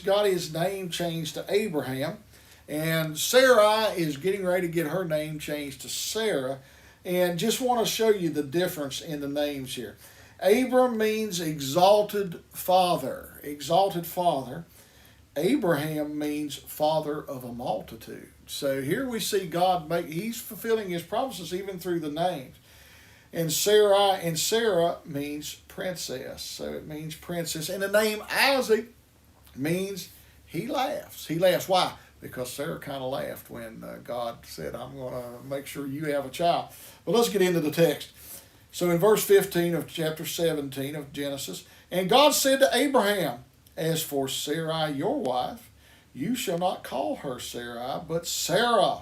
got his name changed to Abraham. And Sarai is getting ready to get her name changed to Sarah. And just want to show you the difference in the names here. Abram means exalted father. Exalted father. Abraham means father of a multitude. So here we see God he's fulfilling his promises even through the names. And Sarah means princess. So it means princess. And the name Isaac means he laughs. He laughs. Why? Because Sarah kind of laughed when God said, I'm going to make sure you have a child. But let's get into the text. So in verse 15 of chapter 17 of Genesis, and God said to Abraham, as for Sarai your wife, you shall not call her Sarai, but Sarah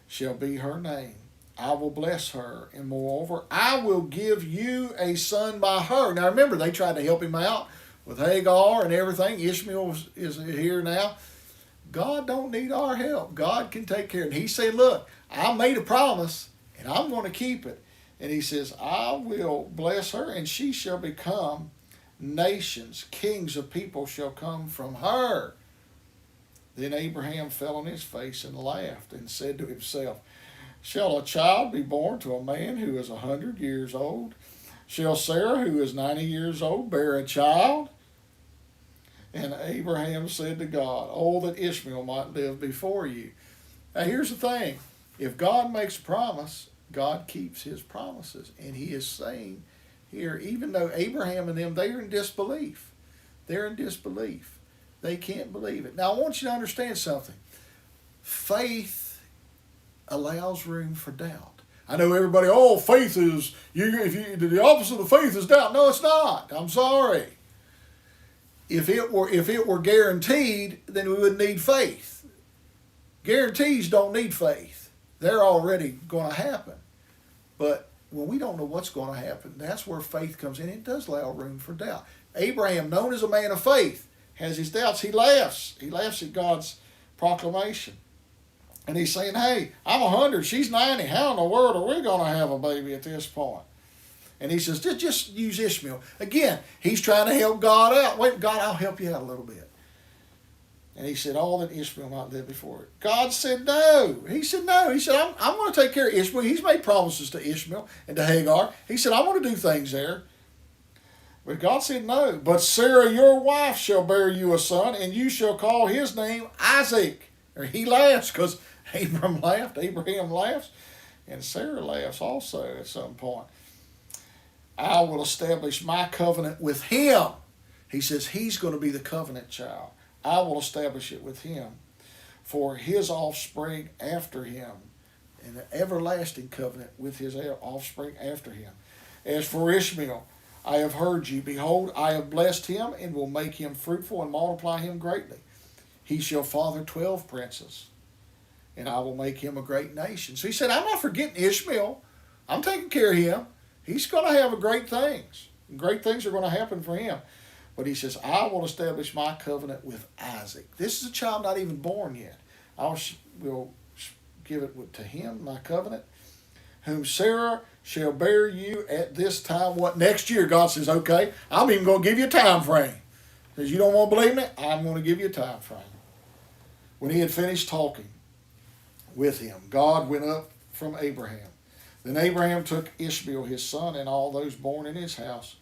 shall be her name. I will bless her, and moreover, I will give you a son by her. Now remember, they tried to help him out with Hagar and everything. Ishmael is here now. God don't need our help. God can take care of it. He said, look, I made a promise, and I'm going to keep it. And he says, I will bless her, and she shall become nations. Kings of people shall come from her. Then Abraham fell on his face and laughed and said to himself, shall a child be born to a man who is 100 years old? Shall Sarah, who is 90 years old, bear a child? And Abraham said to God, oh, that Ishmael might live before you. Now here's the thing. If God makes a promise, God keeps his promises. And he is saying here, even though Abraham and them, they are in disbelief. They're in disbelief. They can't believe it. Now I want you to understand something. Faith allows room for doubt. I know everybody, oh, faith is, the opposite of faith is doubt. No, it's not. I'm sorry. If it were guaranteed, then we wouldn't need faith. Guarantees don't need faith. They're already going to happen. But when we don't know what's going to happen, that's where faith comes in. It does allow room for doubt. Abraham, known as a man of faith, has his doubts. He laughs. He laughs at God's proclamation. And he's saying, hey, I'm 100, she's 90. How in the world are we going to have a baby at this point? And he says, just use Ishmael. Again, he's trying to help God out. Wait, God, I'll help you out a little bit. And he said, all that Ishmael might live before it. God said, no. He said, no. He said, I'm going to take care of Ishmael. He's made promises to Ishmael and to Hagar. He said, I want to do things there. But God said, no. But Sarah, your wife, shall bear you a son, and you shall call his name Isaac. Or he laughs because Abraham laughs, and Sarah laughs also at some point. I will establish my covenant with him. He says he's going to be the covenant child. I will establish it with him for his offspring after him, and an everlasting covenant with his offspring after him. As for Ishmael, I have heard you. Behold, I have blessed him and will make him fruitful and multiply him greatly. He shall father 12 princes, and I will make him a great nation. So he said, I'm not forgetting Ishmael. I'm taking care of him. He's going to have great things. Great things are going to happen for him. But he says, I will establish my covenant with Isaac. This is a child not even born yet. I will give it to him, my covenant, whom Sarah shall bear you at this time. What, next year? God says, okay, I'm even going to give you a time frame. He says, you don't want to believe me? I'm going to give you a time frame. When he had finished talking with him, God went up from Abraham. Then Abraham took Ishmael his son, and all those born in his house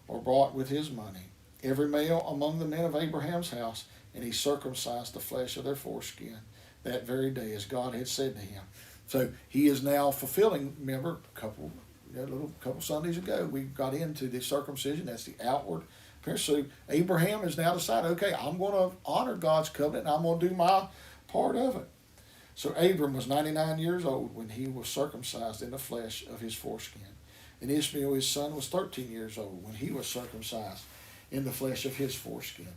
were brought with his money, every male among the men of Abraham's house, and he circumcised the flesh of their foreskin that very day, as God had said to him. So he is now fulfilling. Remember, a couple Sundays ago, we got into the circumcision. That's the outward appearance. So Abraham has now decided, okay, I'm going to honor God's covenant, and I'm going to do my part of it. So Abram was 99 years old when he was circumcised in the flesh of his foreskin. And Ishmael, his son, was 13 years old when he was circumcised in the flesh of his foreskin.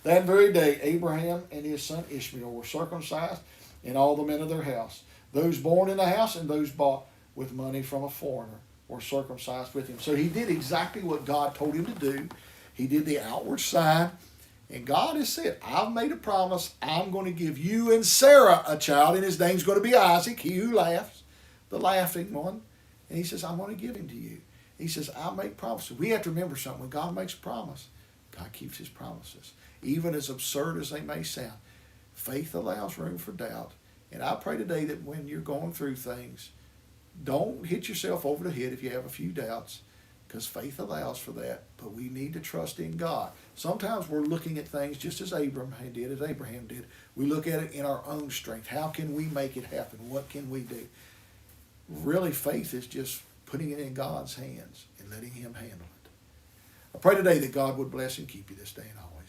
That very day, Abraham and his son Ishmael were circumcised, and all the men of their house. Those born in the house and those bought with money from a foreigner were circumcised with him. So he did exactly what God told him to do. He did the outward sign. And God has said, I've made a promise. I'm going to give you and Sarah a child, and his name's going to be Isaac, he who laughs, the laughing one. And he says, I'm going to give him to you. He says, I'll make promises. We have to remember something. When God makes a promise, God keeps his promises. even as absurd as they may sound. Faith allows room for doubt. And I pray today that when you're going through things, don't hit yourself over the head if you have a few doubts, because faith allows for that. But we need to trust in God. Sometimes we're looking at things just as Abraham did. We look at it in our own strength. How can we make it happen? What can we do? Really, faith is just putting it in God's hands and letting Him handle it. I pray today that God would bless and keep you this day and always.